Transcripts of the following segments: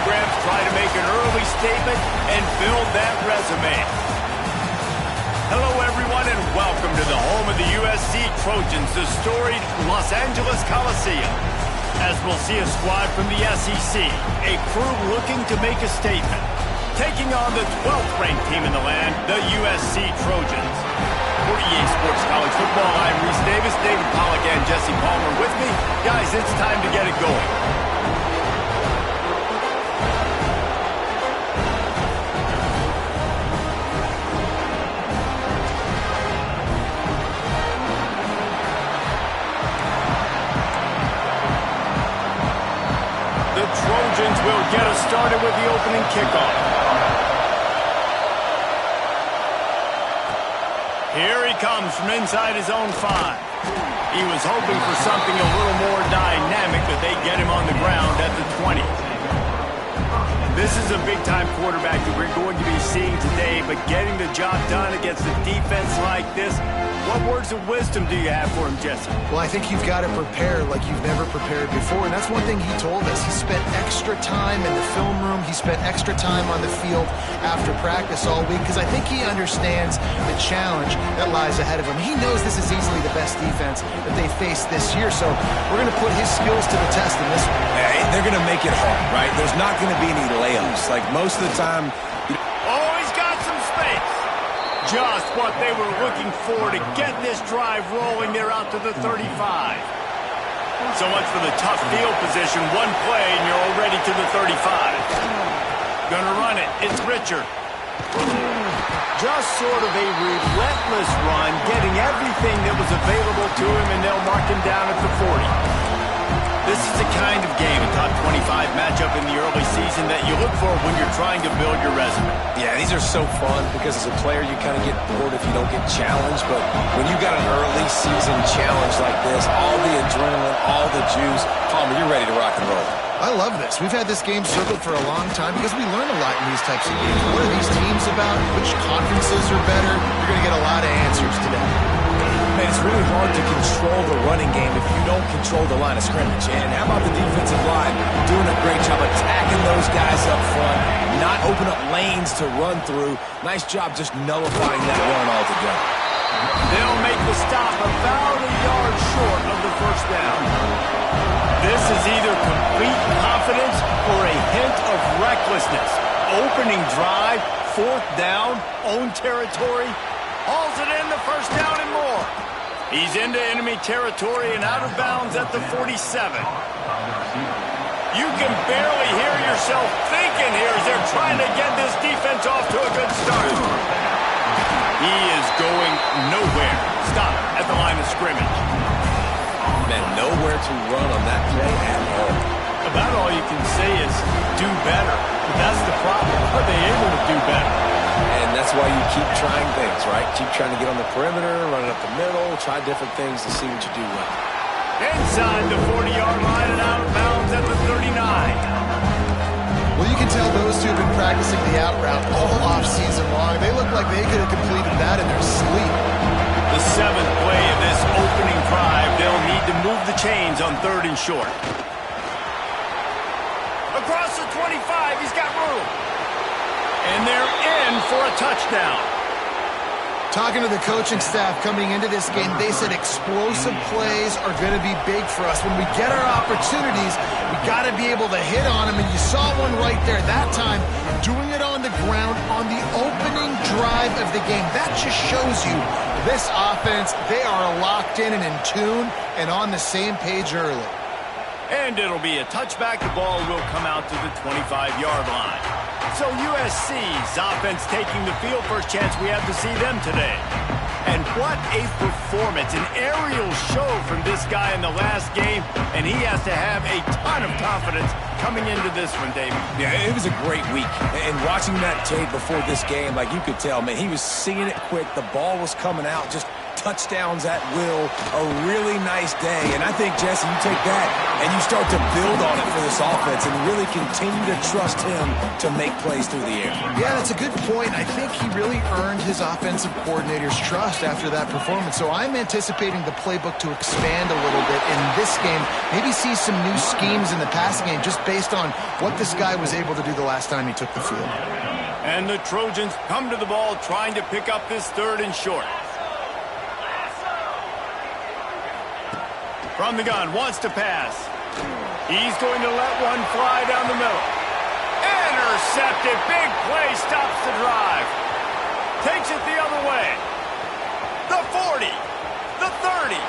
programs try to make an early statement and build that resume. Hello, everyone, and welcome to the home of the USC Trojans, the storied Los Angeles Coliseum. As we'll see a squad from the SEC, a crew looking to make a statement, taking on the 12th-ranked team in the land, the USC Trojans. For EA Sports College Football, I'm Reese Davis, David Pollack, and Jesse Palmer with me. Guys, it's time to get it going. The Trojans will get us started with the opening kickoff. Here he comes from inside his own 5. He was hoping for something a little more dynamic, but they get him on the ground at the 20. This is a big-time quarterback that we're going to be seeing today, but getting the job done against a defense like this, what words of wisdom do you have for him, Jesse? Well, I think you've got to prepare like you've never prepared before, and that's one thing he told us. He spent extra time in the film room. He spent extra time on the field after practice all week because I think he understands the challenge that lies ahead of him. He knows this is easily the best defense that they face this year, so we're going to put his skills to the test in this one. Yeah, they're going to make it hard, right? There's not going to be any layups. Like most of the time... Oh, he's got some space. Just what they were looking for to get this drive rolling there out to the 35. So much for the tough field position. One play and you're already to the 35. Gonna run it. It's Richard. Just sort of a relentless run, getting everything that was available to him, and they'll mark him down at the 40. This is the kind of game, a top 25 matchup in the early season that you look for when you're trying to build your resume. Yeah, these are so fun because as a player you kind of get bored if you don't get challenged, but when you got an early season challenge like this, all the adrenaline, all the juice, Palmer, you're ready to rock and roll. I love this. We've had this game circled for a long time because we learn a lot in these types of games. What are these teams about? Which conferences are better? You're going to get a lot of answers today. Man, it's really hard to control the running game if you don't control the line of scrimmage. And how about the defensive line doing a great job attacking those guys up front, not open up lanes to run through. Nice job just nullifying that run altogether. They'll make the stop about a yard short of the first down. This is either complete confidence or a hint of recklessness. Opening drive, 4th down, own territory, hauls it in the first down and more. He's into enemy territory and out of bounds at the 47. You can barely hear yourself thinking here as they're trying to get this defense off to a good start. He is going nowhere. Stop at the line of scrimmage. Man, nowhere to run on that play at all. About all you can say is do better. But that's the problem. Are they able to do better? And that's why you keep trying things, right? Keep trying to get on the perimeter, run it up the middle, try different things to see what you do well. Inside the 40-yard line and out of bounds at the 39. Well, you can tell those two have been practicing the out route all off-season long. They look like they could have completed that in their sleep. The 7th play of this opening drive, they'll need to move the chains on 3rd and short. Across the 25, he's got room. And they're in for a touchdown. Talking to the coaching staff coming into this game, they said explosive plays are going to be big for us. When we get our opportunities, we got to be able to hit on them. And you saw one right there that time, doing it on the ground on the opening drive of the game. That just shows you this offense, they are locked in and in tune and on the same page early. And it'll be a touchback. The ball will come out to the 25-yard line. So USC's offense taking the field. First chance we have to see them today. And what a performance, an aerial show from this guy in the last game. And he has to have a ton of confidence coming into this one, David. Yeah, it was a great week. And watching that tape before this game, like you could tell, man, he was seeing it quick. The ball was coming out just touchdowns at will, a really nice day. And I think, Jesse, you take that and you start to build on it for this offense and really continue to trust him to make plays through the air. Yeah, that's a good point. I think he really earned his offensive coordinator's trust after that performance. So I'm anticipating the playbook to expand a little bit in this game. Maybe see some new schemes in the passing game just based on what this guy was able to do the last time he took the field. And the Trojans come to the ball trying to pick up this 3rd and short. From the gun, wants to pass. He's going to let one fly down the middle. Intercepted. Big play stops the drive. Takes it the other way. The 40. The 30.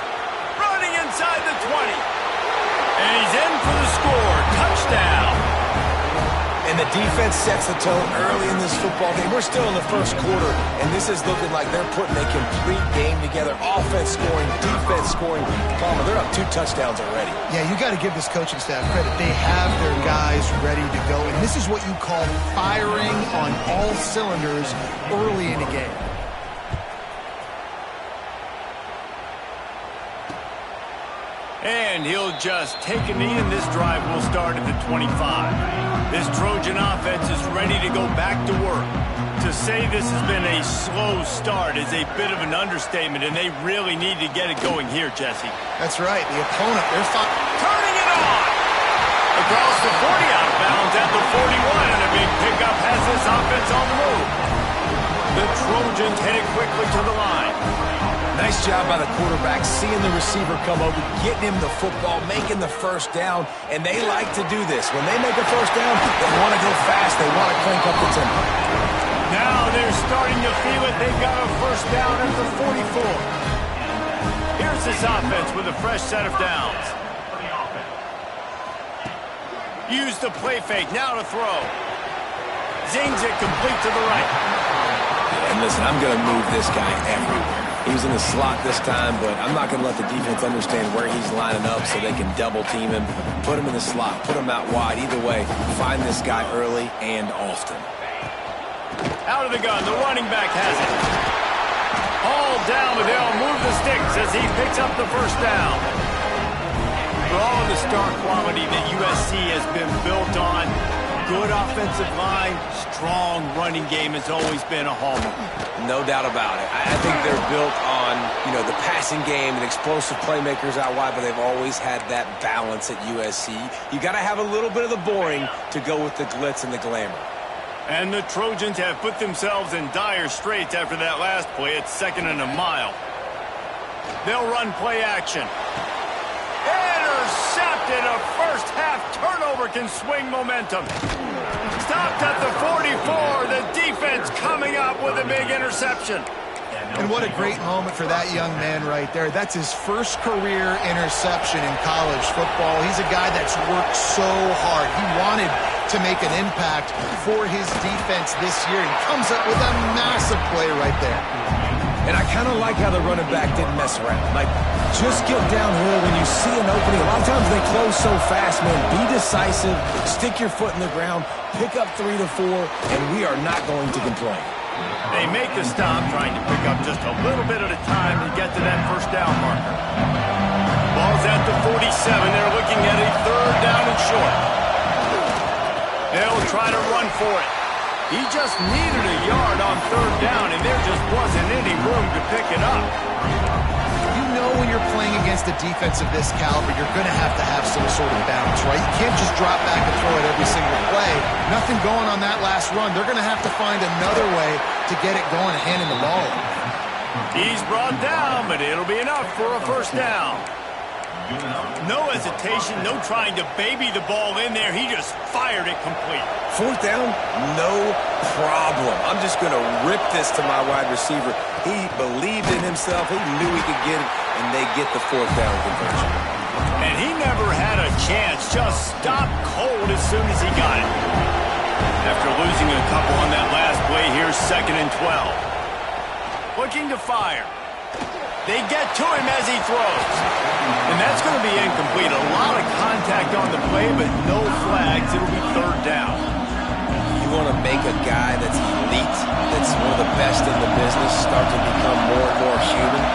Running inside the 20. And he's in for the score. Touchdown. And the defense sets the tone early in this football game. We're still in the first quarter, and this is looking like they're putting a complete game together. Offense scoring, defense scoring. Palmer, they're up 2 touchdowns already. Yeah, you got to give this coaching staff credit. They have their guys ready to go, and this is what you call firing on all cylinders early in a game. And he'll just take a knee, and this drive will start at the 25. This Trojan offense is ready to go back to work. To say this has been a slow start is a bit of an understatement, and they really need to get it going here, Jesse. That's right. The opponent, they're turning it on! Across the 40 out of bounds at the 41, and a big pickup has this offense on the move. The Trojans headed quickly to the line. Nice job by the quarterback, seeing the receiver come over, getting him the football, making the first down, and they like to do this. When they make a first down, they want to go fast. They want to crank up the tempo. Now they're starting to feel it. They've got a first down at the 44. Here's this offense with a fresh set of downs. Use the play fake, now to throw. Zings it complete to the right. And listen, I'm going to move this guy everywhere. He's in the slot this time, but I'm not going to let the defense understand where he's lining up so they can double team him, put him in the slot, put him out wide. Either way, find this guy early and often. Out of the gun, the running back has it. All down, but they'll move the sticks as he picks up the first down. For all of the star quality that USC has been built on, good offensive line, strong running game has always been a hallmark. No doubt about it. I think they're built on, the passing game and explosive playmakers out wide, but they've always had that balance at USC. You got to have a little bit of the boring to go with the glitz and the glamour. And the Trojans have put themselves in dire straits after that last play. It's 2nd and a mile. They'll run play action. Intercepted. A first half turnover can swing momentum. Stopped at the 44. The defense coming up with a big interception. And what a great moment for that young man right there. That's his first career interception in college football. He's a guy that's worked so hard. He wanted to make an impact for his defense this year. He comes up with a massive play right there. And I kind of like how the running back didn't mess around. Like, just get downhill when you see an opening. A lot of times they close so fast, man. Be decisive, stick your foot in the ground, pick up 3 to 4, and we are not going to complain. They make the stop, trying to pick up just a little bit at a time to get to that first down marker. Ball's at the 47. They're looking at a 3rd down and short. They'll try to run for it. He just needed a yard on 3rd down, and there just wasn't any room to pick it up. You know when you're playing against a defense of this caliber, you're going to have some sort of balance, right? You can't just drop back and throw it every single play. Nothing going on that last run. They're going to have to find another way to get it going and handing the ball off. He's brought down, but it'll be enough for a first down. No hesitation, no trying to baby the ball in there. He just fired it complete. 4th down, no problem. I'm just going to rip this to my wide receiver. He believed in himself. He knew he could get it, and they get the 4th down conversion. And he never had a chance. Just stopped cold as soon as he got it. After losing a couple on that last play, here's 2nd and 12. Looking to fire. They get to him as he throws. And that's going to be incomplete. A lot of contact on the play, but no flags. It'll be 3rd down. You want to make a guy that's elite, that's one of the best in the business, start to become more and more human.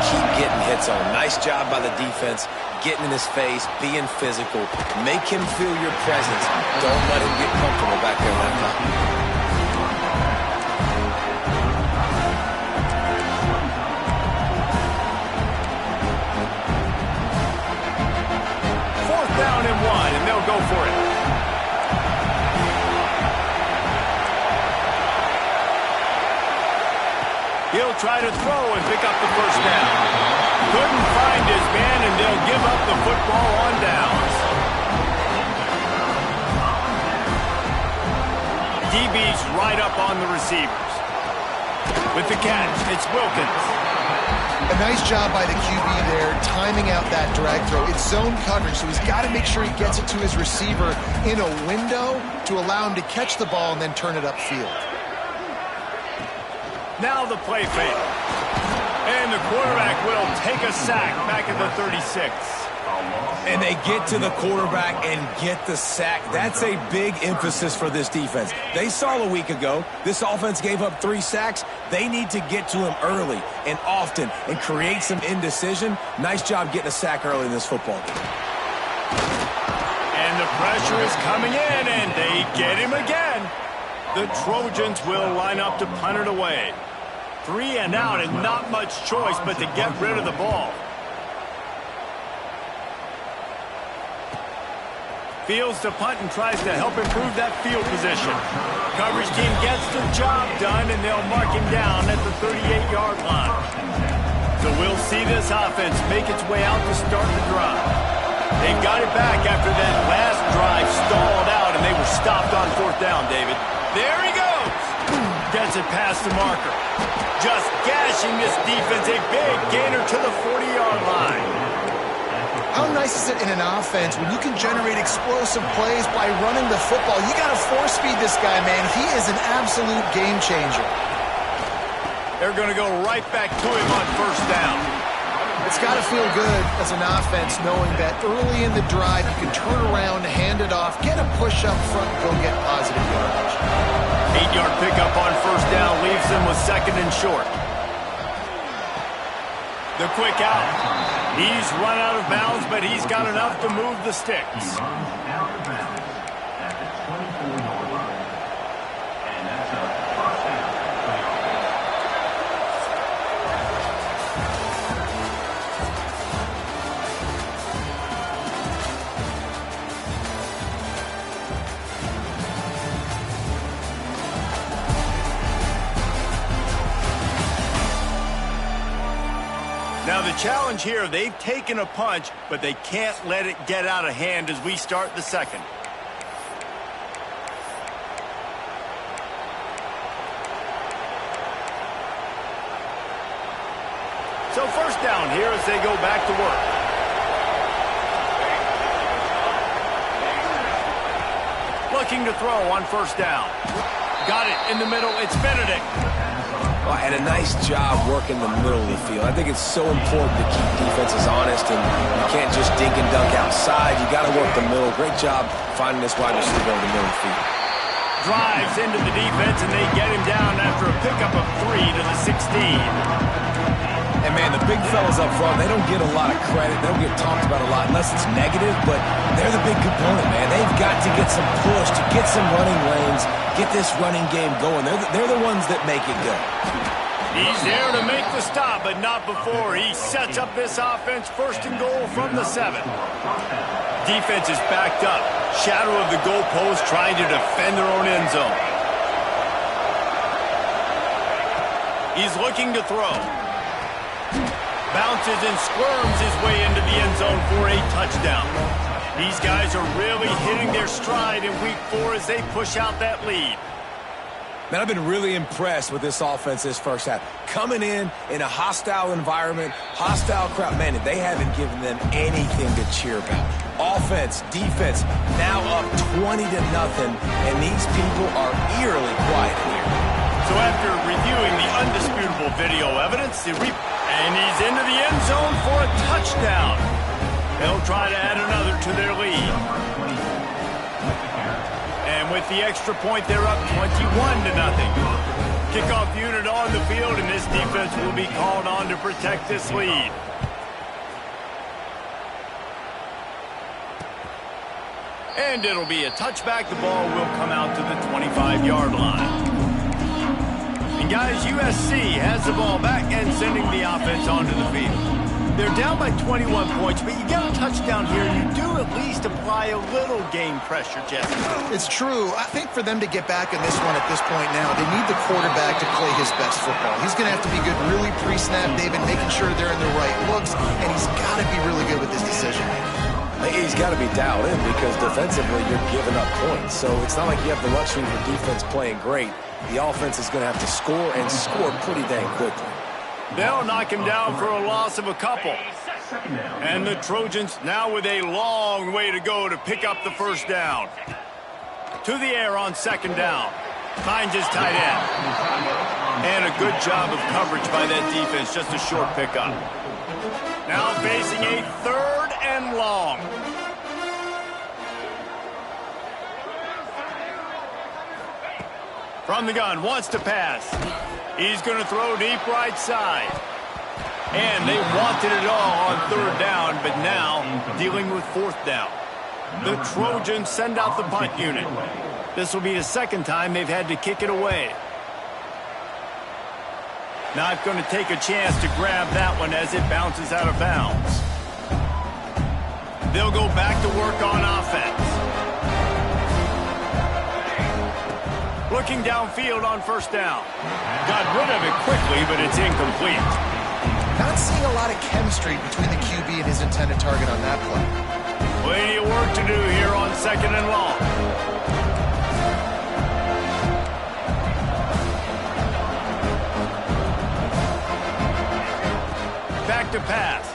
keep getting hits on him. Nice job by the defense, getting in his face, being physical. Make him feel your presence. Don't let him get comfortable back there in that pocket. Down and 1, and they'll go for it. He'll try to throw and pick up the first down. Couldn't find his man, and they'll give up the football on downs. DB's right up on the receivers. With the catch, it's Wilkins. A nice job by the QB there, timing out that drag throw. It's zone coverage, so he's got to make sure he gets it to his receiver in a window to allow him to catch the ball and then turn it upfield. Now the play fake. And the quarterback will take a sack back at the 36. And they get to the quarterback and get the sack. That's a big emphasis for this defense. They saw a week ago, this offense gave up 3 sacks. They need to get to him early and often and create some indecision. Nice job getting a sack early in this football game. And the pressure is coming in, and they get him again. The Trojans will line up to punt it away. 3 and out, and not much choice but to get rid of the ball. Fields to punt and tries to help improve that field position. Coverage team gets their job done, and they'll mark him down at the 38-yard line. So we'll see this offense make its way out to start the drive. They got it back after that last drive stalled out, and they were stopped on 4th down, David. There he goes. Gets it past the marker. Just gashing this defense, a big gainer to the 40-yard line. How nice is it in an offense when you can generate explosive plays by running the football? You got to force feed this guy, man. He is an absolute game changer. They're going to go right back to him on 1st down. It's got to feel good as an offense knowing that early in the drive you can turn around, hand it off, get a push up front, and go get positive yardage. 8-yard pickup on 1st down leaves them with 2nd and short. The quick out. He's run out of bounds, but he's got enough to move the sticks. Now the challenge here, they've taken a punch, but they can't let it get out of hand as we start the 2nd. So 1st down here as they go back to work. Looking to throw on 1st down. Got it in the middle. It's Benedict. Well, and a nice job working the middle of the field. I think it's so important to keep defenses honest, and you can't just dink and dunk outside. You got to work the middle. Great job finding this wide receiver over the middle of the field. Drives into the defense, and they get him down after a pickup of 3 to the 16. And, man, the big fellas up front, they don't get a lot of credit. They don't get talked about a lot unless it's negative, but they're the big component, man. They've got to get some push, to get some running lanes, get this running game going. They're the ones that make it go. He's there to make the stop, but not before. He sets up this offense 1st and goal from the 7. Defense is backed up. Shadow of the goalpost trying to defend their own end zone. He's looking to throw. Bounces and squirms his way into the end zone for a touchdown. These guys are really hitting their stride in week 4 as they push out that lead. Man, I've been really impressed with this offense this first half. Coming in a hostile environment, hostile crowd. Man, they haven't given them anything to cheer about. Offense, defense, now up 20-0, and these people are eerily quiet here. So after reviewing the undisputable video evidence, and he's into the end zone for a touchdown. They'll try to add another to their lead. And with the extra point, they're up 21-0. Kickoff unit on the field, and this defense will be called on to protect this lead. And it'll be a touchback. The ball will come out to the 25-yard line. And guys, USC has the ball back and sending the offense onto the field. They're down by 21 points, but you get a touchdown here, and you do at least apply a little game pressure, Jesse. It's true. I think for them to get back in this one at this point now, they need the quarterback to play his best football. He's going to have to be good really pre-snap, David, making sure they're in the right looks, and he's got to be really good with his decision. He's got to be dialed in because defensively you're giving up points. So it's not like you have the luxury of your defense playing great. The offense is going to have to score and score pretty dang quickly. They'll knock him down for a loss of a couple. And the Trojans now with a long way to go to pick up the first down. To the air on second down. Finds his tight end. And a good job of coverage by that defense. Just a short pickup. Now facing a third and long. From the gun, wants to pass. He's going to throw deep right side. And they wanted it all on third down, but now dealing with fourth down. The Trojans send out the punt unit. This will be the second time they've had to kick it away. Not going to take a chance to grab that one as it bounces out of bounds. They'll go back to work on offense. Looking downfield on first down. Got rid of it quickly, but it's incomplete. Not seeing a lot of chemistry between the QB and his intended target on that play. Plenty of work to do here on second and long. Back to pass.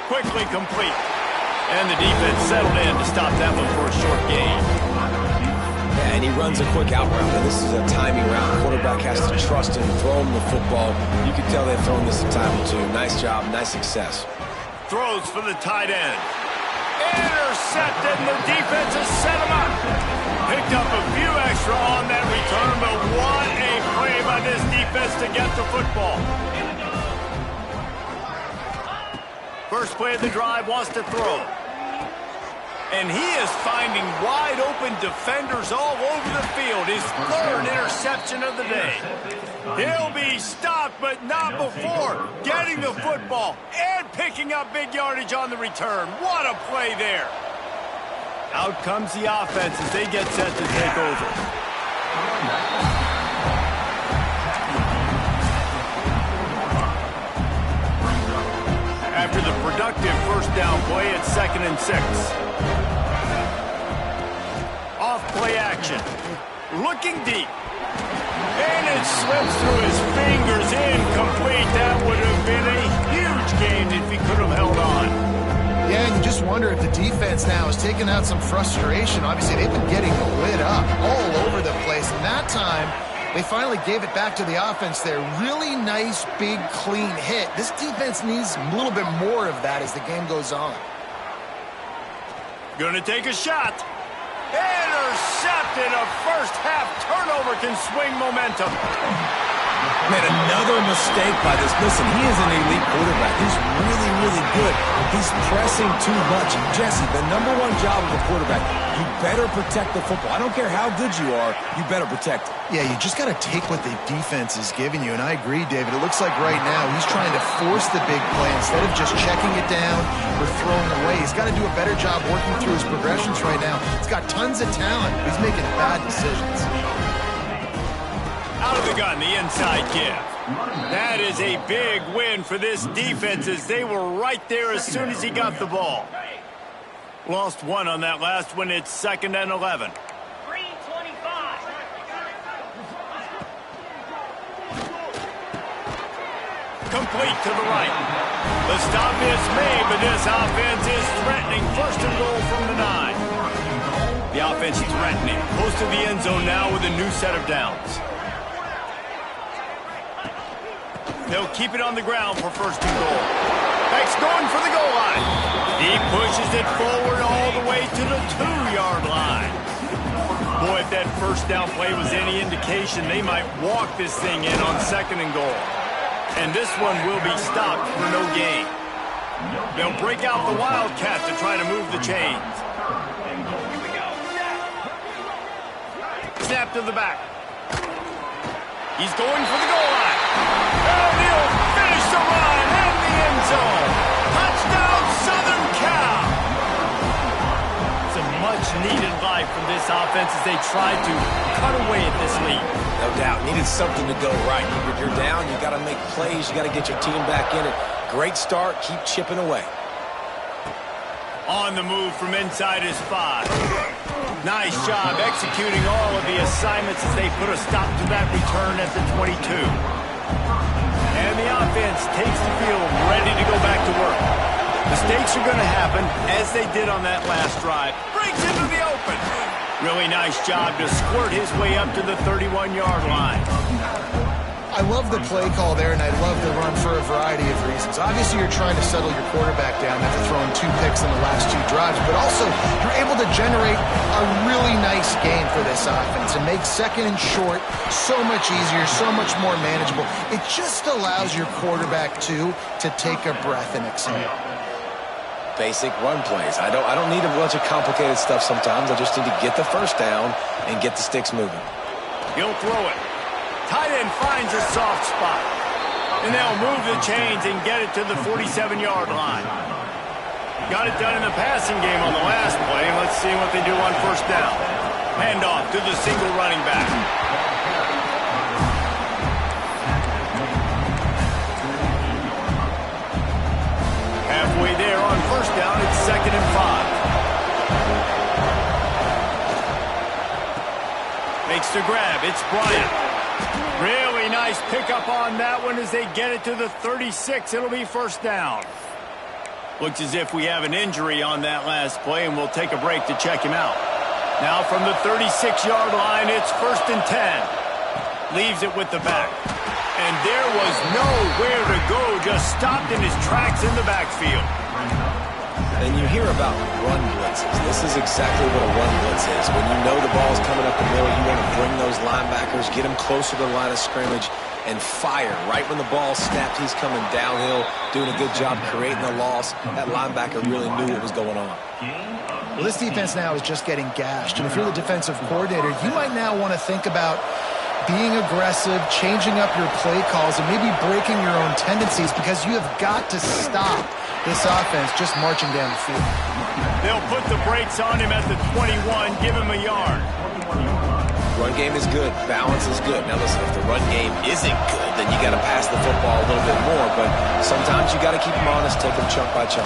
Quickly complete. And the defense settled in to stop that one for a short gain. Yeah, and he runs a quick out route. And this is a timing route. Quarterback has to trust him, throw him the football. You can tell they've thrown this a time or two. Nice job, nice success. Throws for the tight end. Intercepted, and the defense has set him up. Picked up a few extra on that return, but what a play by this defense to get the football. First play of the drive, wants to throw. And he is finding wide open defenders all over the field. His third interception of the day. He'll be stopped, but not before getting the football and picking up big yardage on the return. What a play there. Out comes the offense as they get set to take over. After the productive first down play, it's 2nd and 6. Off play action. Looking deep. And it slips through his fingers. Incomplete. That would have been a huge gain if he could have held on. Yeah, and you just wonder if the defense now is taking out some frustration. Obviously, they've been getting lit up all over the place. And that time, they finally gave it back to the offense there. Really nice, big, clean hit. This defense needs a little bit more of that as the game goes on. Gonna take a shot. Intercepted. A first-half turnover can swing momentum. Man, another mistake by this. Listen, he is an elite quarterback. He's really, really good. He's pressing too much. Jesse, the number one job of a quarterback, you better protect the football. I don't care how good you are, you better protect it. Yeah, you just got to take what the defense is giving you, and I agree, David. It looks like right now he's trying to force the big play instead of just checking it down or throwing away. He's got to do a better job working through his progressions right now. He's got tons of talent, but he's making bad decisions. Out of the gun, the inside give. That is a big win for this defense as they were right there as soon as he got the ball. Lost one on that last one. It's 2nd and 11. 3:25. Complete to the right. The stop is made, but this offense is threatening. 1st and goal from the 9. The offense threatening. Close to the end zone now with a new set of downs. They'll keep it on the ground for 1st and goal. Beck's going for the goal line. He pushes it forward all the way to the 2-yard line. Boy, if that first down play was any indication, they might walk this thing in on 2nd and goal. And this one will be stopped for no gain. They'll break out the Wildcat to try to move the chains. Snap to the back. He's going for the goal line. And he'll finish the run in the end zone. Touchdown, Southern Cal. Some much-needed life from this offense as they try to cut away at this lead. No doubt. Needed something to go right. You're down. You got to make plays. You got to get your team back in it. Great start. Keep chipping away. On the move from inside his 5. Nice job executing all of the assignments as they put a stop to that return at the 22. And the offense takes the field ready to go back to work. Mistakes are going to happen, as they did on that last drive. Breaks into the open. Really nice job to squirt his way up to the 31-yard line. I love the play call there, and I love the run for a variety of reasons. Obviously, you're trying to settle your quarterback down after throwing 2 picks in the last 2 drives, but also you're able to generate a really nice game for this offense and make 2nd and short so much easier, so much more manageable. It just allows your quarterback, too, to take a breath and exhale. Basic run plays. I don't need a bunch of complicated stuff sometimes. I just need to get the first down and get the sticks moving. He'll throw it. Tight end finds a soft spot. And they'll move the chains and get it to the 47-yard line. Got it done in the passing game on the last play. Let's see what they do on first down. Handoff to the single running back. Halfway there on first down, it's 2nd and 5. Makes the grab. It's Bryant. Really nice pickup on that one as they get it to the 36. It'll be first down. Looks as if we have an injury on that last play, and we'll take a break to check him out. Now from the 36-yard line, it's 1st and 10. Leaves it with the back. And there was nowhere to go, just stopped in his tracks in the backfield. And you hear about run blitzes. This is exactly what a run blitz is. When you know the ball's coming up the middle, you want to bring those linebackers, get them closer to the line of scrimmage, and fire. Right when the ball's snapped, he's coming downhill, doing a good job creating the loss. That linebacker really knew what was going on. Well, this defense now is just getting gashed. And if you're the defensive coordinator, you might now want to think about being aggressive, changing up your play calls, and maybe breaking your own tendencies because you have got to stop this offense just marching down the field. They'll put the brakes on him at the 21, give him a yard. Run game is good. Balance is good. Now listen, if the run game isn't good, then you got to pass the football a little bit more, but sometimes you got to keep them honest, take them chunk by chunk.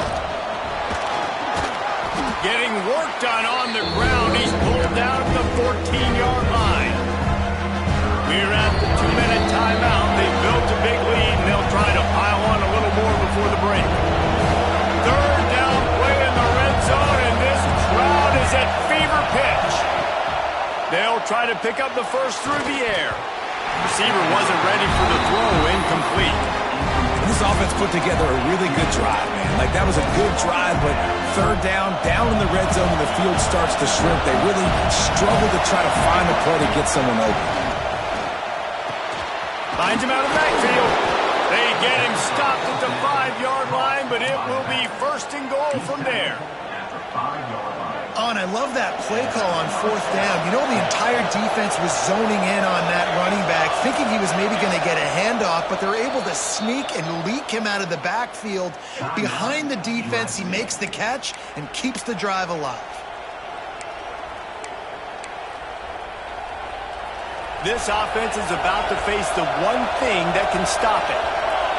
Getting work done on the ground. He's pulled down at the 14-yard line. We're at the 2-minute timeout. They've built a big lead, and they'll try to pile on a little more before the break. 3rd down play in the red zone, and this crowd is at fever pitch. They'll try to pick up the first through the air. Receiver wasn't ready for the throw, incomplete. This offense put together a really good drive, man. Like, that was a good drive, but 3rd down in the red zone, and the field starts to shrink. They really struggle to try to find a play to get someone open. Finds him out of the backfield. They get him stopped at the 5-yard line, but it will be 1st and goal from there. Oh, and I love that play call on 4th down. You know, the entire defense was zoning in on that running back, thinking he was maybe going to get a handoff, but they're able to sneak and leak him out of the backfield. Behind the defense, he makes the catch and keeps the drive alive. This offense is about to face the one thing that can stop it.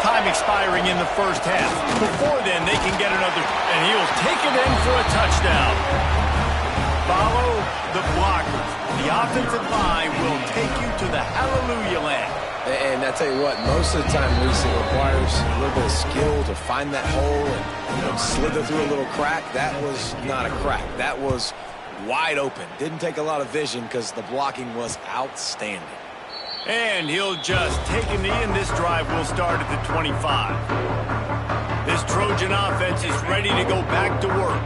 Time expiring in the first half. Before then, they can get another, and he'll take it in for a touchdown. Follow the blockers. The offensive line will take you to the hallelujah land. And I tell you what, most of the time, Reese, it requires a little bit of skill to find that hole and slither through a little crack. That was not a crack. That was wide open. Didn't take a lot of vision because the blocking was outstanding. And he'll just take a knee, and this drive will start at the 25. This Trojan offense is ready to go back to work.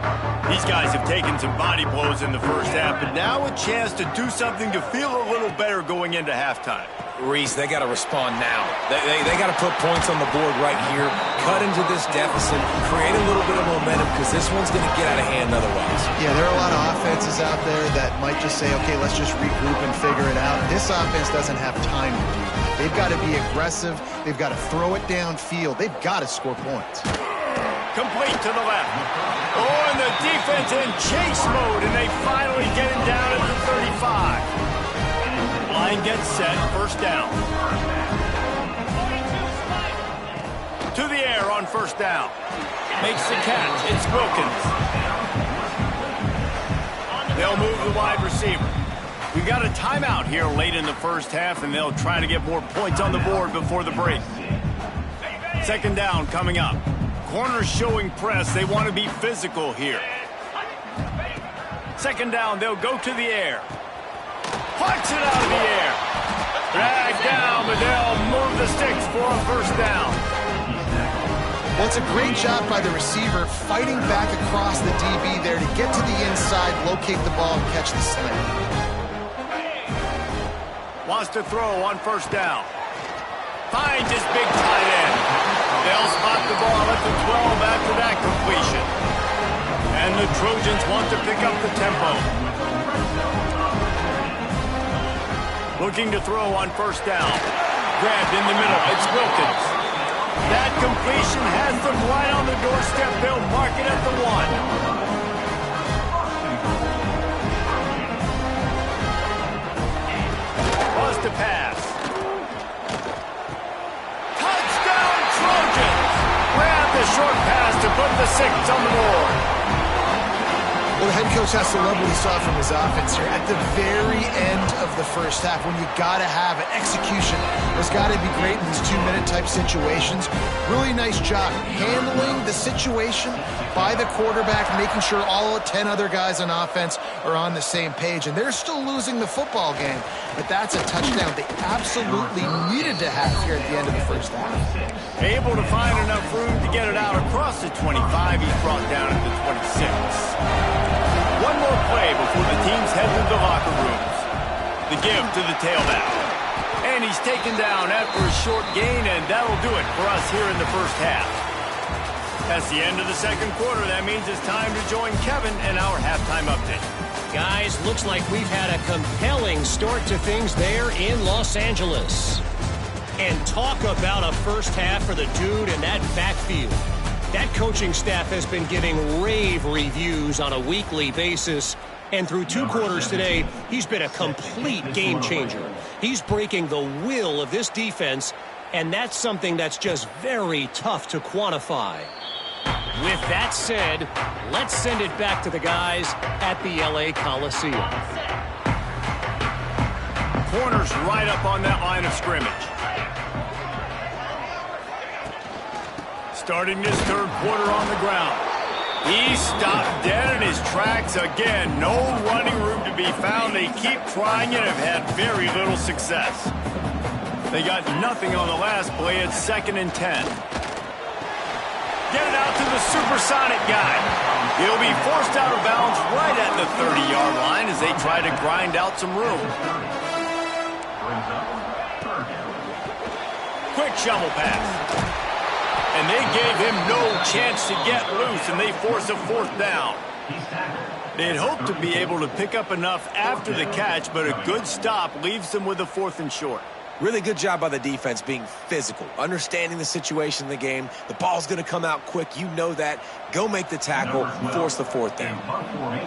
These guys have taken some body blows in the first half, but now a chance to do something to feel a little better going into halftime. Reese, they got to respond now. They got to put points on the board right here, cut into this deficit, create a little bit of momentum, because this one's going to get out of hand otherwise. Yeah, there are a lot of offenses out there that might just say, okay, let's just regroup and figure it out. This offense doesn't have time to do that. They've got to be aggressive. They've got to throw it downfield. They've got to score points. Complete to the left. Oh, and the defense in chase mode, and they finally get him down at the 35. Line gets set, first down. To the air on first down. Makes the catch. It's Wilkins. They'll move the wide receiver. We've got a timeout here late in the first half, and they'll try to get more points on the board before the break. Second down coming up. Corners showing press. They want to be physical here. Second down, they'll go to the air. Punch it out of the air. Drag down, but they'll move the sticks for a first down. Well, it's a great job by the receiver fighting back across the DB there to get to the inside, locate the ball, and catch the snap. Wants to throw on first down. Finds his big tight end. They'll spot the ball at the 12 after that completion. And the Trojans want to pick up the tempo. Looking to throw on first down. Grabbed in the middle. It's Wilkins. That completion has them right on the doorstep. They'll mark it at the 1. Wants to pass. Touchdown Trojans! Grab the short pass to put the 6 on the board. Well, the head coach has to love what he saw from his offense here. At the very end of the first half, when you got to have an execution, there's got to be great in these 2-minute type situations. Really nice job handling the situation by the quarterback, making sure all 10 other guys on offense are on the same page. And they're still losing the football game, but that's a touchdown they absolutely needed to have here at the end of the first half. Able to find enough room to get it out across the 25. He's brought down at the 26. One more play before the teams head to the locker rooms. The give to the tailback. And he's taken down after a short gain, and that'll do it for us here in the first half. That's the end of the second quarter. That means it's time to join Kevin and our halftime update. Guys, looks like we've had a compelling start to things there in Los Angeles. And talk about a first half for the dude in that backfield. That coaching staff has been giving rave reviews on a weekly basis. And through 2 quarters today, he's been a complete game changer. He's breaking the will of this defense, and that's something that's just very tough to quantify. With that said, let's send it back to the guys at the LA Coliseum. Corners right up on that line of scrimmage. Starting this third quarter on the ground. He stopped dead in his tracks again. No running room to be found. They keep trying and have had very little success. They got nothing on the last play. It's 2nd and 10. Get it out to the supersonic guy. He'll be forced out of bounds right at the 30-yard line as they try to grind out some room. Quick shovel pass. And they gave him no chance to get loose, and they force a 4th down. They'd hoped to be able to pick up enough after the catch, but a good stop leaves them with a 4th and short. Really good job by the defense being physical, understanding the situation in the game. The ball's going to come out quick. You know that. Go make the tackle, force the 4th down.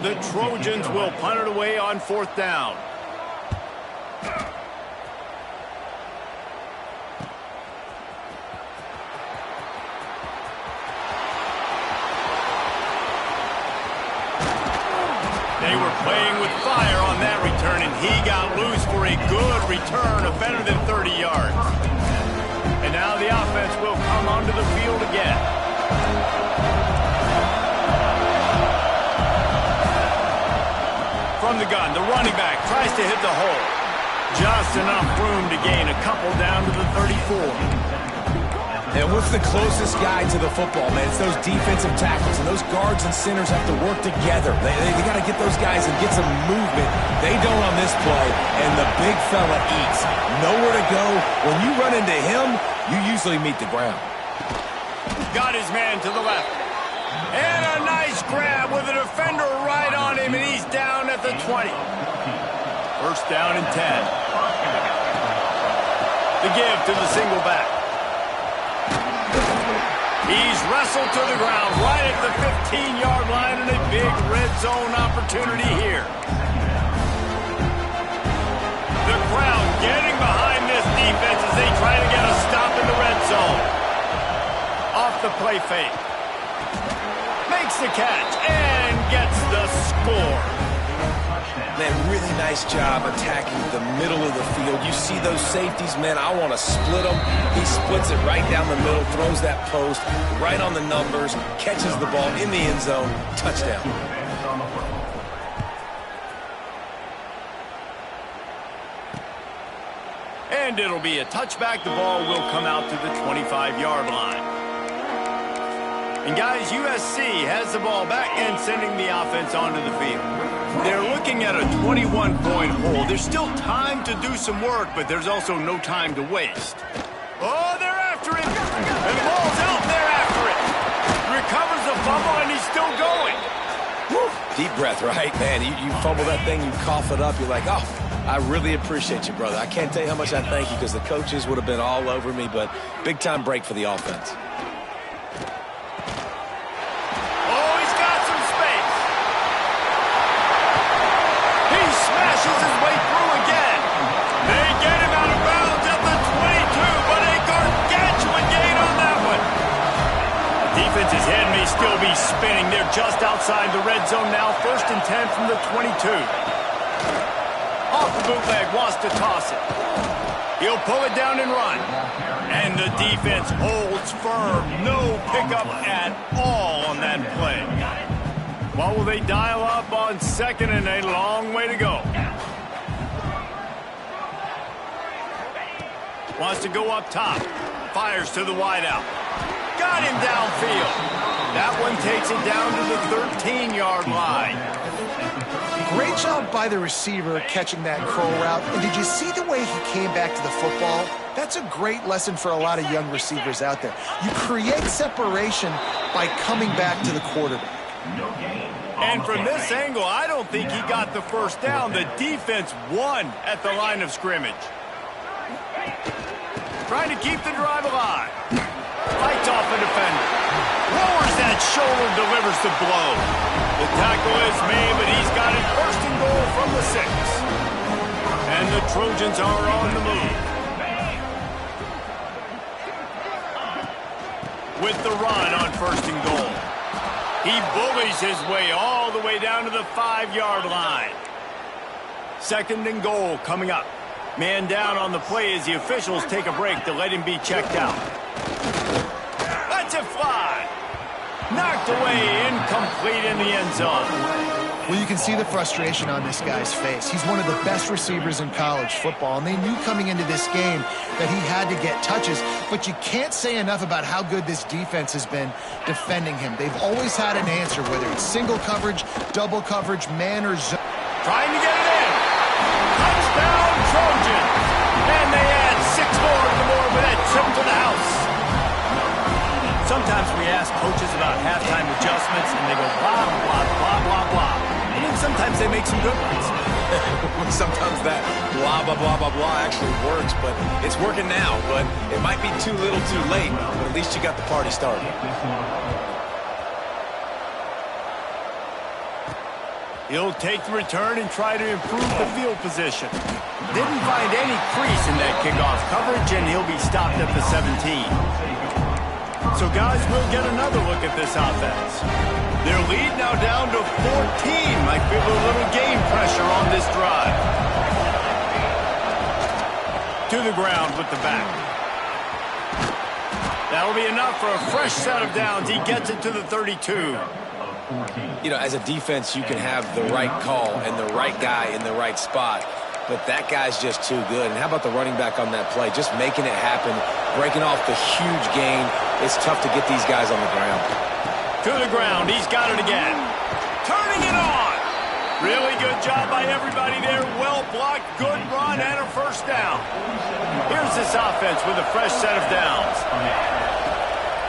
The Trojans will punt it away on 4th down. They were playing with fire on that return, and he got loose for a good return of better than 30 yards. And now the offense will come onto the field again. From the gun, the running back tries to hit the hole. Just enough room to gain a couple down to the 34. And what's the closest guy to the football, man? It's those defensive tackles, and those guards and centers have to work together. They got to get those guys and get some movement. They don't on this play, and the big fella eats. Nowhere to go. When you run into him, you usually meet the ground. Got his man to the left. And a nice grab with a defender right on him, and he's down at the 20. First down and 10. The give to the single back. He's wrestled to the ground right at the 15-yard line, and a big red zone opportunity here. The crowd getting behind this defense as they try to get a stop in the red zone. Off the play fake. Makes the catch and gets the score. Man, really nice job attacking the middle of the field. You see those safeties, man, I want to split them. He splits it right down the middle, throws that post, right on the numbers, catches the ball in the end zone, touchdown. And it'll be a touchback. The ball will come out to the 25-yard line. And guys, USC has the ball back and sending the offense onto the field. They're looking at a 21-point hole. There's still time to do some work, but there's also no time to waste. Oh, they're after him. And the ball's out there after it. Recovers the fumble, and he's still going. Woo. Deep breath, right? Man, you fumble that thing, you cough it up, you're like, oh, I really appreciate you, brother. I can't tell you how much I thank you because the coaches would have been all over me, but big-time break for the offense. His way through again. They get him out of bounds at the 22, but a gargantuan gain on that one. The defense's head may still be spinning. They're just outside the red zone now. First and 10 from the 22. Off the bootleg, wants to toss it. He'll pull it down and run. And the defense holds firm. No pickup at all on that play. What will they dial up on second and a long way to go? Wants to go up top. Fires to the wideout. Got him downfield. That one takes it down to the 13-yard line. Great job by the receiver catching that curl route. And did you see the way he came back to the football? That's a great lesson for a lot of young receivers out there. You create separation by coming back to the quarterback. And from this angle, I don't think he got the first down. The defense won at the line of scrimmage. Trying to keep the drive alive. Fights off a defender. Lowers that shoulder, delivers the blow. The tackle is made, but he's got it first and goal from the 6. And the Trojans are on the move. With the run on first and goal. He bullies his way all the way down to the 5-yard line. Second and goal coming up. Man down on the play as the officials take a break to let him be checked out. Lets it fly. Knocked away, incomplete in the end zone. Well, you can see the frustration on this guy's face. He's one of the best receivers in college football, and they knew coming into this game that he had to get touches, but you can't say enough about how good this defense has been defending him. They've always had an answer, whether it's single coverage, double coverage, man or zone. Trying to get it in. Touchdown, Trojans. And they add 6 more to the board with that trip to the house. Sometimes we ask coaches about halftime adjustments, and they go blah, blah, blah, blah, blah. And then sometimes they make some good ones. Sometimes that blah, blah, blah, blah, blah actually works, but it's working now. But it might be too little too late, but at least you got the party started. He'll take the return and try to improve the field position. Didn't find any crease in that kickoff coverage, and he'll be stopped at the 17. So, guys, we'll get another look at this offense. Their lead now down to 14. Might feel a little game pressure on this drive. To the ground with the back. That'll be enough for a fresh set of downs. He gets it to the 32. You know, as a defense, you can have the right call and the right guy in the right spot. but that guy's just too good. And how about the running back on that play? Just making it happen, breaking off the huge gain. It's tough to get these guys on the ground. To the ground. He's got it again. Turning it on. Really good job by everybody there. Well blocked, good run, and a first down. Here's this offense with a fresh set of downs.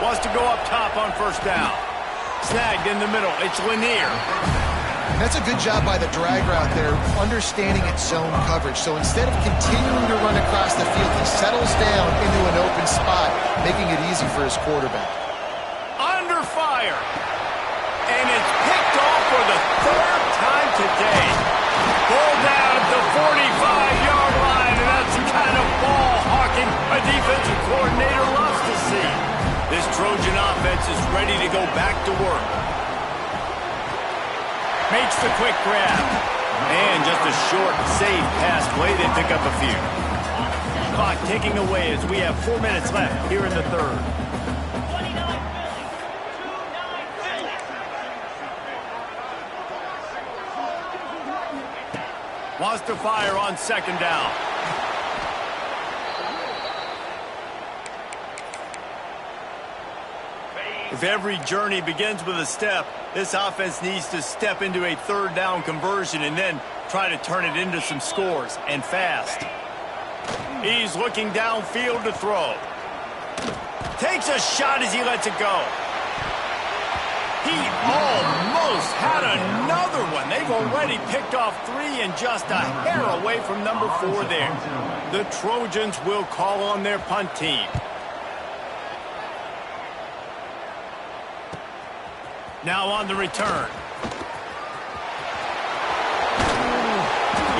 Wants to go up top on first down. Snagged in the middle. It's Lanier. That's a good job by the drag route there, understanding its zone coverage. So instead of continuing to run across the field, he settles down into an open spot, making it easy for his quarterback. Under fire. And it's picked off for the third time today. Pulled down at the 45-yard line, and that's the kind of ball hawking a defensive coordinator loves to see. This Trojan offense is ready to go back to work. Makes the quick grab. And just a short, safe pass play. They pick up a few. Clock ticking away as we have 4 minutes left here in the third. Wants to fire on second down. If every journey begins with a step, this offense needs to step into a third down conversion and then try to turn it into some scores, and fast. He's looking downfield to throw. Takes a shot as he lets it go. He almost had another one. They've already picked off 3 and just a hair away from number 4 there. The Trojans will call on their punt team. Now on the return.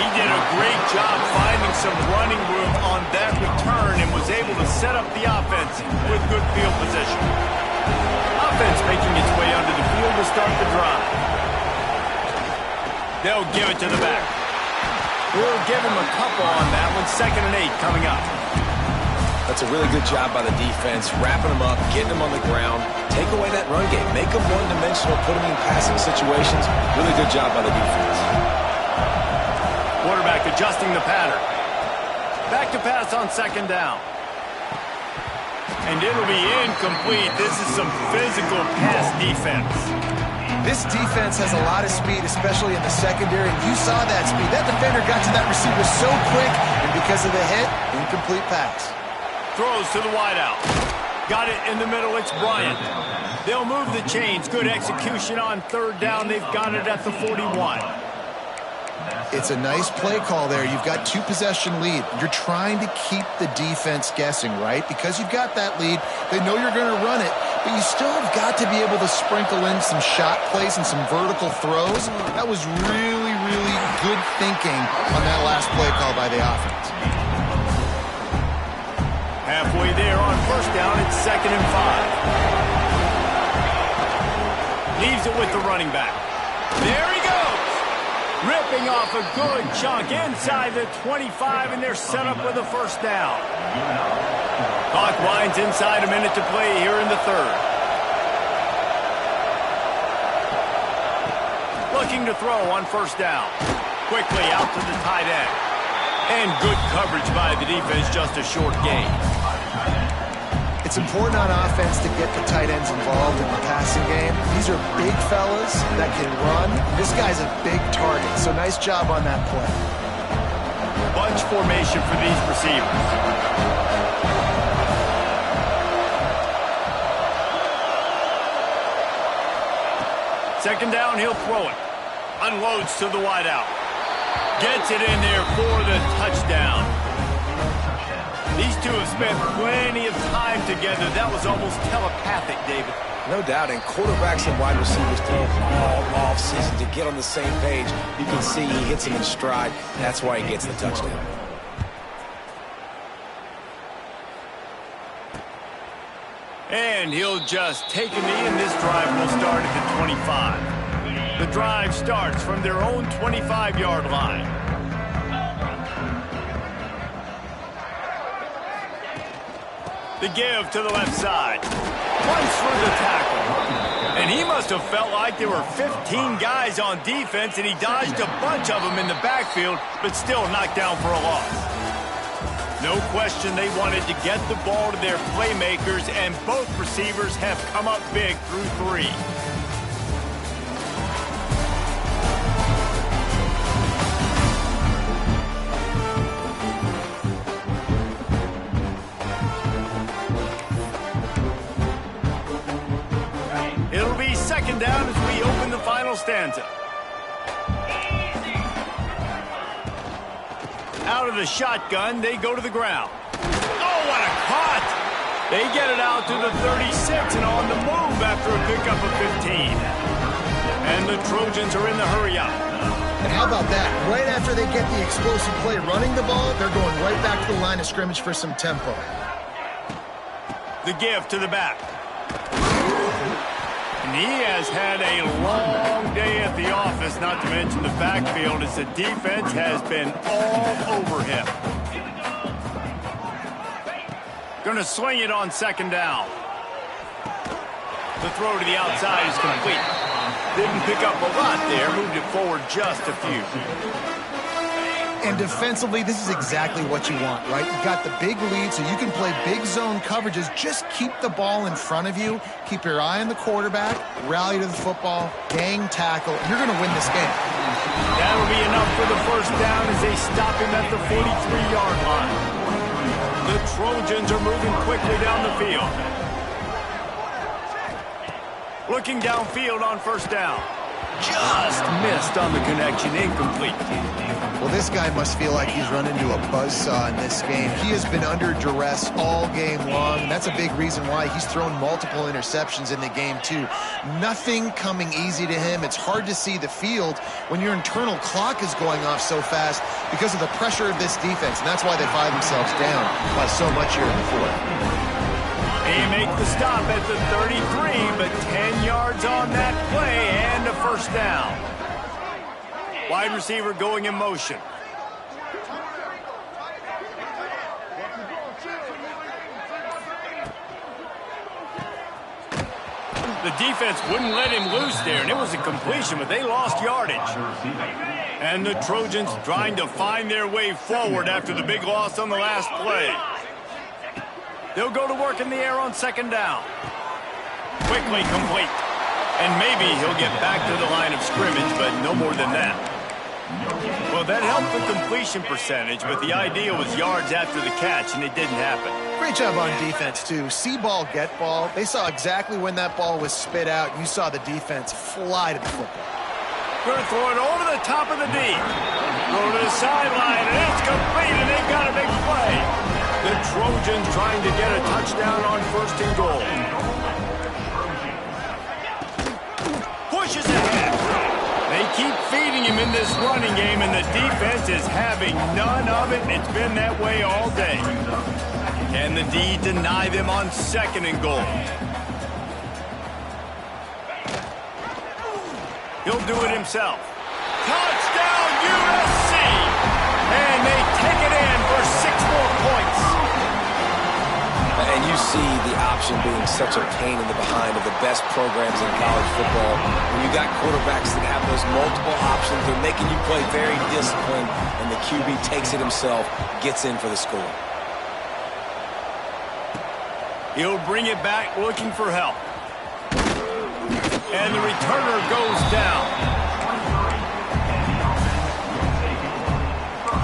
He did a great job finding some running room on that return and was able to set up the offense with good field position. Offense making its way onto the field to start the drive. They'll give it to the back. We'll give him a couple on that one. 2nd and 8 coming up. That's a really good job by the defense, wrapping them up, getting them on the ground. Take away that run game. Make them one-dimensional, put them in passing situations. Really good job by the defense. Quarterback adjusting the pattern. Back to pass on second down. And it'll be incomplete. This is some physical pass defense. This defense has a lot of speed, especially in the secondary, and you saw that speed. That defender got to that receiver so quick, and because of the hit, incomplete pass. Throws to the wideout. Got it in the middle. It's Bryant. They'll move the chains. Good execution on third down. They've got it at the 41. It's a nice play call there. You've got 2-possession lead. You're trying to keep the defense guessing, right? Because you've got that lead. They know you're going to run it, but you still have got to be able to sprinkle in some shot plays and some vertical throws. That was really, really good thinking on that last play call by the offense. Halfway there on first down, it's 2nd and 5. Leaves it with the running back. There he goes. Ripping off a good chunk inside the 25, and they're set up with a first down. Clock winds inside, a minute to play here in the third. Looking to throw on first down. Quickly out to the tight end. And good coverage by the defense, just a short gain. It's important on offense to get the tight ends involved in the passing game. These are big fellas that can run. This guy's a big target, so nice job on that play. Bunch formation for these receivers. Second down, he'll throw it. Unloads to the wideout. Gets it in there for the touchdown. These two have spent plenty of time together. That was almost telepathic, David. No doubt, and quarterbacks and wide receivers take all off-season to get on the same page. You can see he hits him in stride. That's why he gets the touchdown. And he'll just take a knee, and this drive will start at the 25. The drive starts from their own 25-yard line. The give to the left side. Runs through the tackle. And he must have felt like there were 15 guys on defense, and he dodged a bunch of them in the backfield, but still knocked down for a loss. No question they wanted to get the ball to their playmakers, and both receivers have come up big through 3. It'll be second down as we open the final stanza. Out of the shotgun, they go to the ground. Oh, what a cut! They get it out to the 36 and on the move after a pickup of 15. And the Trojans are in the hurry up. And how about that? Right after they get the explosive play running the ball, they're going right back to the line of scrimmage for some tempo. The give to the back. And he has had a long day at the office, not to mention the backfield, as the defense has been all over him. Going to swing it on second down. The throw to the outside is complete. Didn't pick up a lot there, moved it forward just a few. And defensively, this is exactly what you want, right? You got the big lead, so you can play big zone coverages. Just keep the ball in front of you. Keep your eye on the quarterback. Rally to the football. Gang tackle. You're going to win this game. That'll be enough for the first down as they stop him at the 43-yard line. The Trojans are moving quickly down the field. Looking downfield on first down. Just missed on the connection. Incomplete. Well, this guy must feel like he's run into a buzzsaw in this game. He has been under duress all game long, and that's a big reason why he's thrown multiple interceptions in the game, too. Nothing coming easy to him. It's hard to see the field when your internal clock is going off so fast because of the pressure of this defense, and that's why they find themselves down by so much here in the fourth. They make the stop at the 33, but 10 yards on that play and a first down. Wide receiver going in motion. The defense wouldn't let him loose there, and it was a completion, but they lost yardage. And the Trojans trying to find their way forward after the big loss on the last play. They'll go to work in the air on second down. Quickly complete. And maybe he'll get back to the line of scrimmage, but no more than that. Well, that helped the completion percentage, but the idea was yards after the catch, and it didn't happen. Great job on defense, too. See ball, get ball. They saw exactly when that ball was spit out. You saw the defense fly to the football. Going to throw it over the top of the D. Throw to the sideline, and it's complete, and they've got a big play. The Trojans trying to get a touchdown on first and goal. Pushes ahead. They keep feeding him in this running game, and the defense is having none of it, and it's been that way all day. Can the D deny them on second and goal? He'll do it himself. Touchdown, USC! And they take it in for 6 more points. And you see the option being such a pain in the behind of the best programs in college football. When you got quarterbacks that have those multiple options, they're making you play very disciplined, and the QB takes it himself, gets in for the score. He'll bring it back looking for help. And the returner goes down.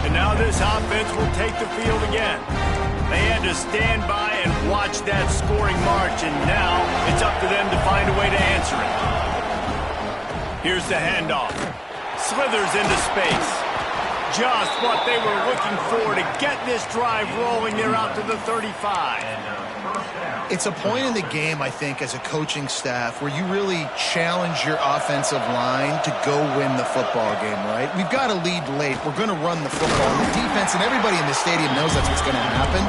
And now this offense will take the field again. They had to stand by and watch that scoring march, and now it's up to them to find a way to answer it. Here's the handoff. Slithers into space. Just what they were looking for to get this drive rolling. They're out to the 35. It's a point in the game, I think, as a coaching staff where you really challenge your offensive line to go win the football game, right? We've got to lead late. We're going to run the football. And the defense and everybody in the stadium knows that's what's going to happen.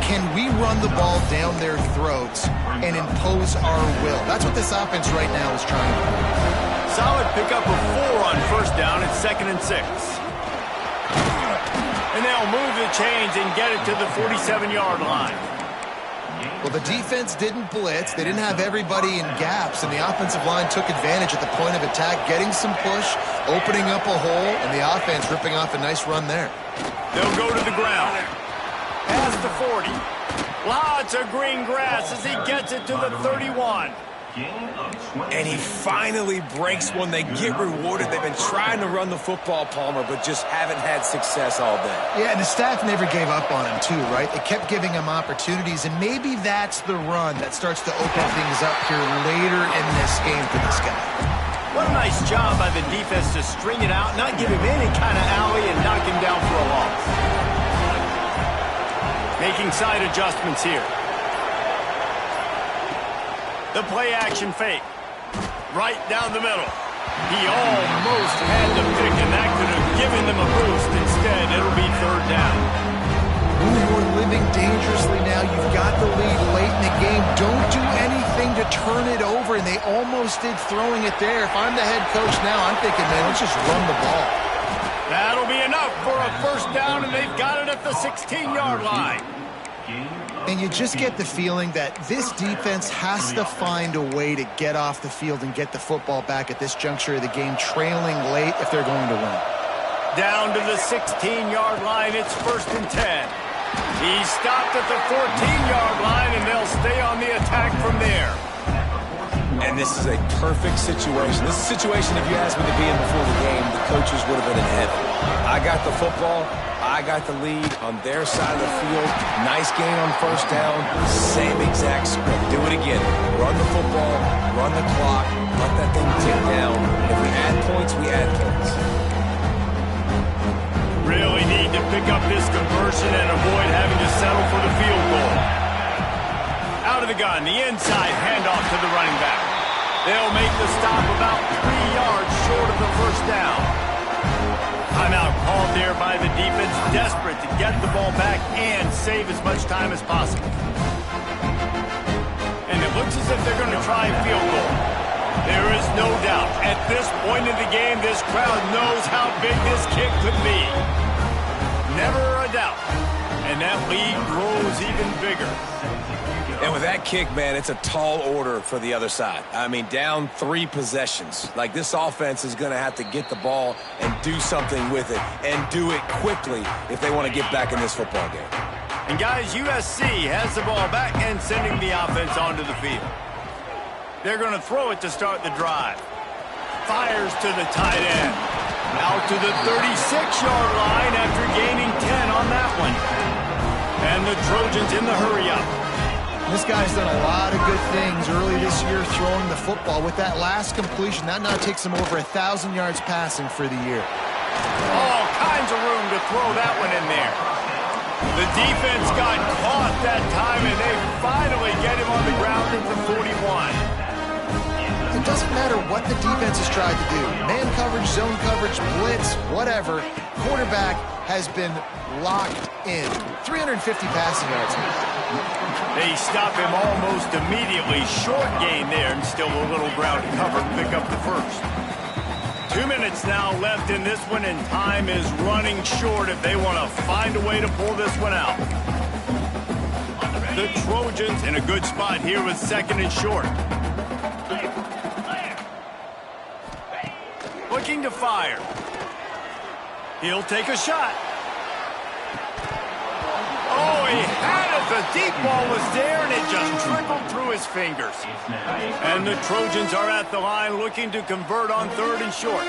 Can we run the ball down their throats and impose our will? That's what this offense right now is trying to do. Solid pickup of 4 on first down. It's 2nd and 6. And they'll move the chains and get it to the 47-yard line. Well, the defense didn't blitz. They didn't have everybody in gaps, and the offensive line took advantage at the point of attack, getting some push, opening up a hole, and the offense ripping off a nice run there. They'll go to the ground. Past the 40. Lots of green grass as he gets it to the 31. And he finally breaks one. They get rewarded. They've been trying to run the football, Palmer, but just haven't had success all day. Yeah, and the staff never gave up on him, too, right? They kept giving him opportunities, and maybe that's the run that starts to open things up here later in this game for this guy. What a nice job by the defense to string it out, not give him any kind of alley, and knock him down for a loss. Making side adjustments here. The play-action fake. Right down the middle. He almost had the pick, and that could have given them a boost. Instead, it'll be third down. Ooh, you're living dangerously now. You've got the lead late in the game. Don't do anything to turn it over, and they almost did throwing it there. If I'm the head coach now, I'm thinking, man, let's just run the ball. That'll be enough for a first down, and they've got it at the 16-yard line. And you just get the feeling that this defense has to find a way to get off the field and get the football back at this juncture of the game, trailing late if they're going to win. Down to the 16-yard line, it's 1st and 10. He stopped at the 14-yard line, and they'll stay on the attack from there. And this is a perfect situation. This is a situation, if you asked me to be in before the game, the coaches would have been in heaven. I got the football. I got the lead on their side of the field. Nice game on first down. Same exact script. Do it again. Run the football, run the clock, let that thing tick down. If we add points, we add points. Really need to pick up this conversion and avoid having to settle for the field goal. Out of the gun, the inside handoff to the running back. They'll make the stop about 3 yards short of the first down. Timeout called there by the defense, desperate to get the ball back and save as much time as possible. And it looks as if they're going to try a field goal. There is no doubt, at this point in the game, this crowd knows how big this kick could be. Never a doubt. And that lead grows even bigger. And with that kick, man, it's a tall order for the other side. I mean, down 3 possessions. Like, this offense is going to have to get the ball and do something with it, and do it quickly if they want to get back in this football game. And, guys, USC has the ball back and sending the offense onto the field. They're going to throw it to start the drive. Fires to the tight end. Out to the 36-yard line after gaining 10 on that one. And the Trojans in the hurry-up. This guy's done a lot of good things early this year throwing the football. With that last completion, that now takes him over 1,000 yards passing for the year. All kinds of room to throw that one in there. The defense got caught that time, and they finally get him on the ground at the 41. It doesn't matter what the defense has tried to do. Man coverage, zone coverage, blitz, whatever. Quarterback has been locked in. 350 passing yards. They stop him almost immediately. Short gain there, and still a little ground to cover to pick up the first. 2 minutes now left in this one, and time is running short if they want to find a way to pull this one out. The Trojans in a good spot here with 2nd and short. Looking to fire. He'll take a shot. Oh, he had it. The deep ball was there, and it just trickled through his fingers. And the Trojans are at the line looking to convert on 3rd and short.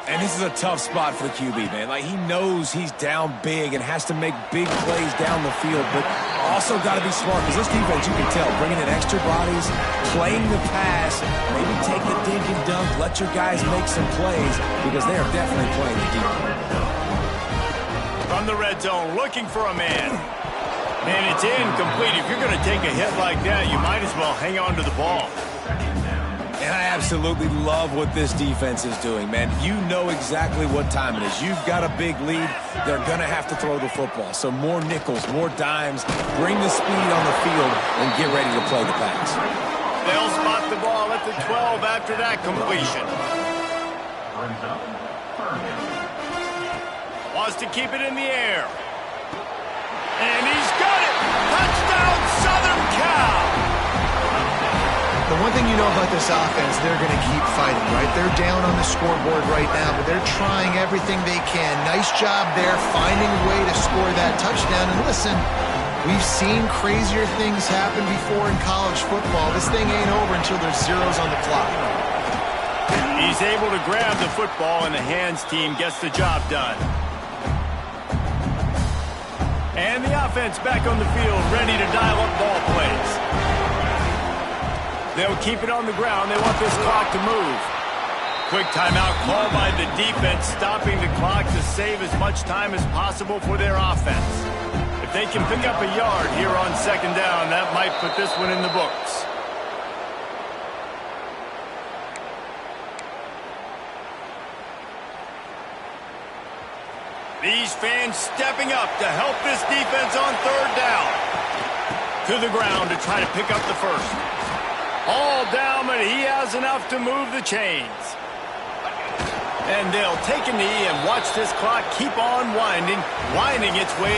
And this is a tough spot for the QB, man. Like, he knows he's down big and has to make big plays down the field, but also got to be smart, because this defense, you can tell, bringing in extra bodies, playing the pass, maybe take the dink and dunk, let your guys make some plays, because they are definitely playing the deep. From the red zone, looking for a man. And it's incomplete. If you're going to take a hit like that, you might as well hang on to the ball. And I absolutely love what this defense is doing, man. You know exactly what time it is. You've got a big lead. They're going to have to throw the football. So more nickels, more dimes, bring the speed on the field, and get ready to play the pass. They'll spot the ball at the 12 after that completion. Wants to keep it in the air. And he's got it! Touchdown, Southern Cal! The one thing you know about this offense, they're going to keep fighting, right? They're down on the scoreboard right now, but they're trying everything they can. Nice job there, finding a way to score that touchdown. And listen, we've seen crazier things happen before in college football. This thing ain't over until there's zeros on the clock. He's able to grab the football, and the hands team gets the job done. And the offense back on the field, ready to dial up ball plays. They'll keep it on the ground. They want this clock to move. Quick timeout called by the defense, stopping the clock to save as much time as possible for their offense. If they can pick up a yard here on second down, that might put this one in the books. These fans stepping up to help this defense on third down. To the ground to try to pick up the first. All down, but he has enough to move the chains. And they'll take a knee and watch this clock keep on winding its way